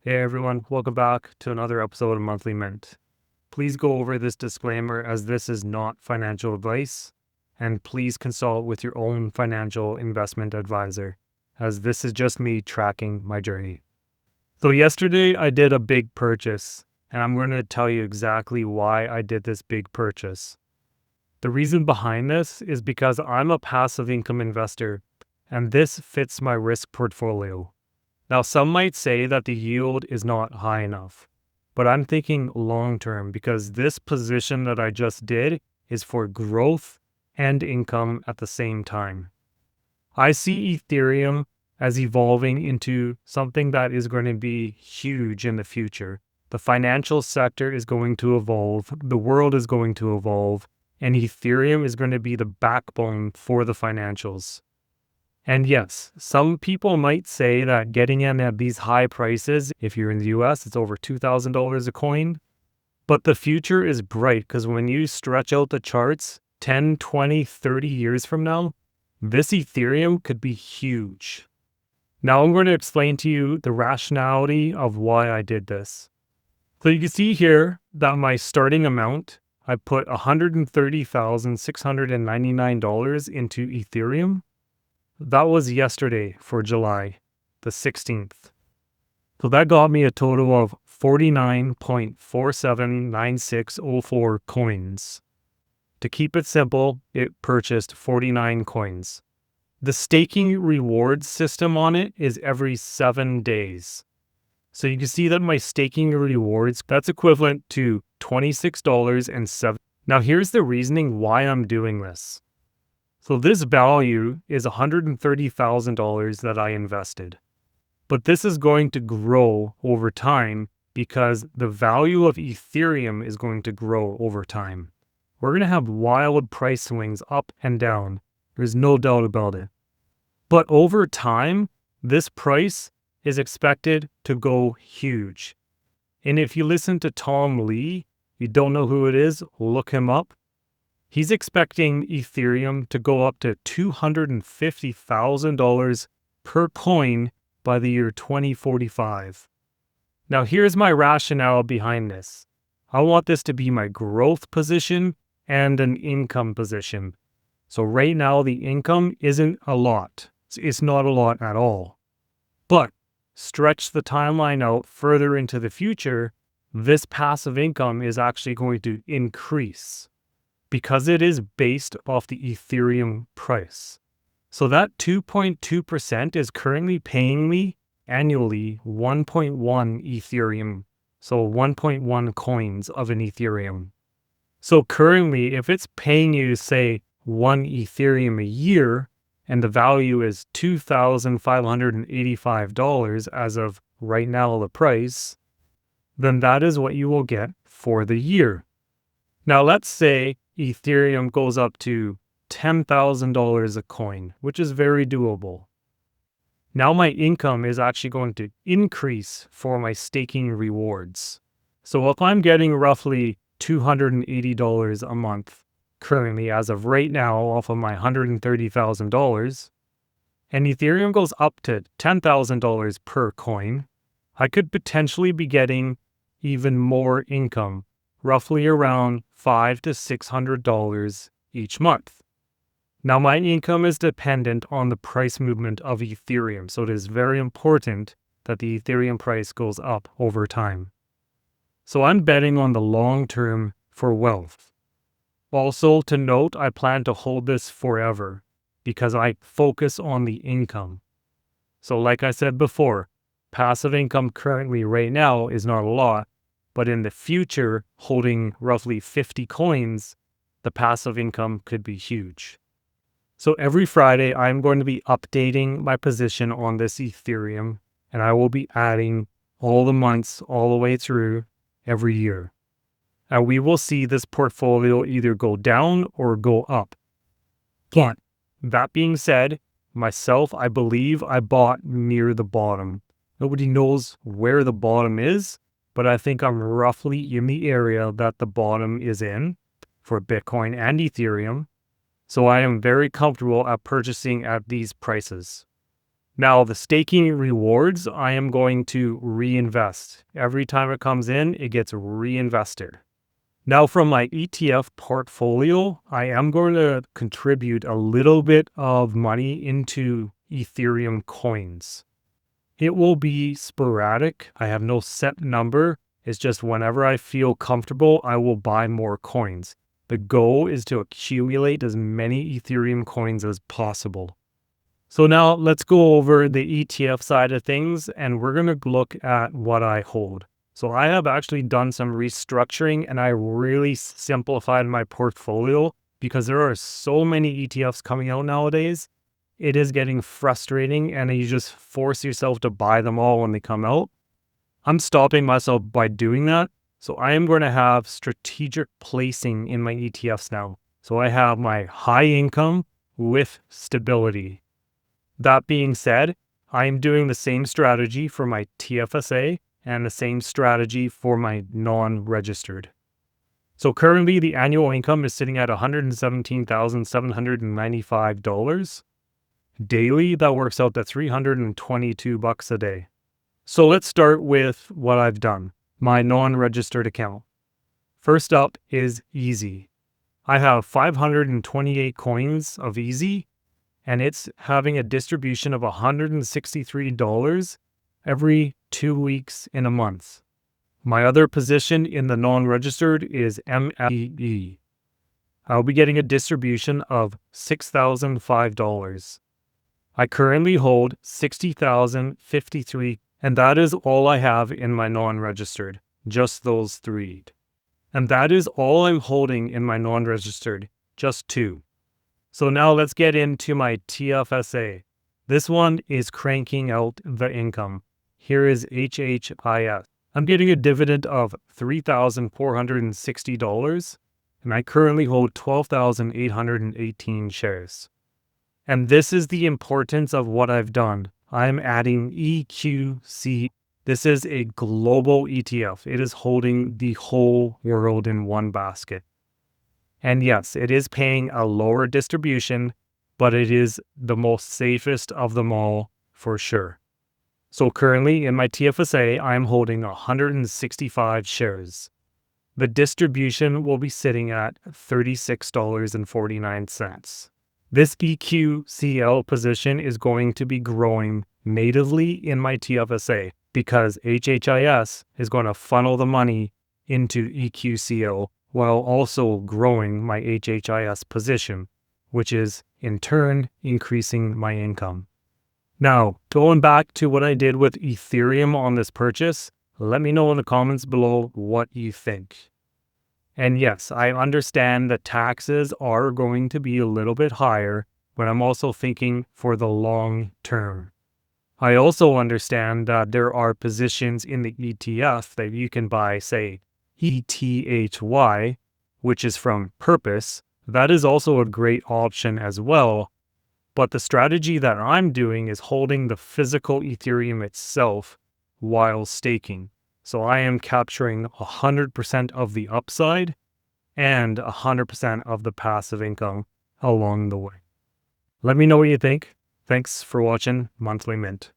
Hey everyone, welcome back to another episode of Monthly Mint. Please go over this disclaimer as this is not financial advice, and please consult with your own financial investment advisor, as this is just me tracking my journey. So yesterday I did a big purchase, and I'm going to tell you exactly why I did this big purchase. The reason behind this is because I'm a passive income investor, and this fits my risk portfolio. Now, some might say that the yield is not high enough, but I'm thinking long-term because this position that I just did is for growth and income at the same time. I see Ethereum as evolving into something that is going to be huge in the future. The financial sector is going to evolve, the world is going to evolve, and Ethereum is going to be the backbone for the financials. And yes, some people might say that getting in at these high prices, if you're in the US, it's over $2,000 a coin. But the future is bright because when you stretch out the charts 10, 20, 30 years from now, this Ethereum could be huge. Now I'm going to explain to you the rationality of why I did this. So you can see here that my starting amount, I put $130,699 into Ethereum. That was yesterday for July the 16th. So that got me a total of 49.479604 coins. To keep it simple, it purchased 49 coins. The staking rewards system on it is every 7 days. So you can see that my staking rewards, that's equivalent to $26.07. Now here's the reasoning why I'm doing this. So this value is $130,000 that I invested. But this is going to grow over time because the value of Ethereum is going to grow over time. We're going to have wild price swings up and down. There's no doubt about it. But over time, this price is expected to go huge. And if you listen to Tom Lee, you don't know who it is, look him up. He's expecting Ethereum to go up to $250,000 per coin by the year 2045. Now here's my rationale behind this. I want this to be my growth position and an income position. So right now the income isn't a lot. It's not a lot at all. But stretch the timeline out further into the future, this passive income is actually going to increase, because it is based off the Ethereum price. So that 2.2% is currently paying me annually 1.1 Ethereum, so 1.1 coins of an Ethereum. So currently, if it's paying you, say, 1 Ethereum a year, and the value is $2,585 as of right now, the price, then that is what you will get for the year. Now let's say Ethereum goes up to $10,000 a coin, which is very doable. Now my income is actually going to increase for my staking rewards. So if I'm getting roughly $280 a month currently as of right now off of my $130,000, and Ethereum goes up to $10,000 per coin, I could potentially be getting even more income, roughly around $500 to $600 each month. Now my income is dependent on the price movement of Ethereum, so it is very important that the Ethereum price goes up over time. So I'm betting on the long term for wealth. Also to note, I plan to hold this forever because I focus on the income. So like I said before, passive income currently right now is not a lot, but in the future, holding roughly 50 coins, the passive income could be huge. So every Friday, I'm going to be updating my position on this Ethereum, and I will be adding all the months all the way through every year. And we will see this portfolio either go down or go up. But that being said, myself, I believe I bought near the bottom. Nobody knows where the bottom is, but I think I'm roughly in the area that the bottom is in for Bitcoin and Ethereum. So I am very comfortable at purchasing at these prices. Now, the staking rewards, I am going to reinvest. Every time it comes in, it gets reinvested. Now, from my ETF portfolio, I am going to contribute a little bit of money into Ethereum coins. It will be sporadic. I have no set number. It's just whenever I feel comfortable, I will buy more coins. The goal is to accumulate as many Ethereum coins as possible. So now let's go over the ETF side of things, and we're going to look at what I hold. So I have actually done some restructuring, and I really simplified my portfolio because there are so many ETFs coming out nowadays. It is getting frustrating, and you just force yourself to buy them all when they come out. I'm stopping myself by doing that. So I am going to have strategic placing in my ETFs now. So I have my high income with stability. That being said, I am doing the same strategy for my TFSA and the same strategy for my non-registered. So currently the annual income is sitting at $117,795. Daily, that works out to $322 a day. So let's start with what I've done, my non-registered account. First up is Easy. I have 528 coins of Easy, and it's having a distribution of $163 every 2 weeks in a month. My other position in the non-registered is MEE. I'll be getting a distribution of $6,005. I currently hold 60,053, and that is all I have in my non-registered, just those 3. And that is all I'm holding in my non-registered, just 2. So now let's get into my TFSA. This one is cranking out the income. Here is HHIS. I'm getting a dividend of $3,460, and I currently hold 12,818 shares. And this is the importance of what I've done. I'm adding EQC. This is a global ETF. It is holding the whole world in one basket. And yes, it is paying a lower distribution, but it is the most safest of them all for sure. So currently in my TFSA, I am holding 165 shares. The distribution will be sitting at $36.49. This EQCL position is going to be growing natively in my TFSA because HHIS is going to funnel the money into EQCL while also growing my HHIS position, which is in turn increasing my income. Now, going back to what I did with Ethereum on this purchase, let me know in the comments below what you think. And yes, I understand that taxes are going to be a little bit higher, but I'm also thinking for the long term. I also understand that there are positions in the ETF that you can buy, say, ETHY, which is from Purpose. That is also a great option as well. But the strategy that I'm doing is holding the physical Ethereum itself while staking. So I am capturing 100% of the upside and 100% of the passive income along the way. Let me know what you think. Thanks for watching Monthly Mint.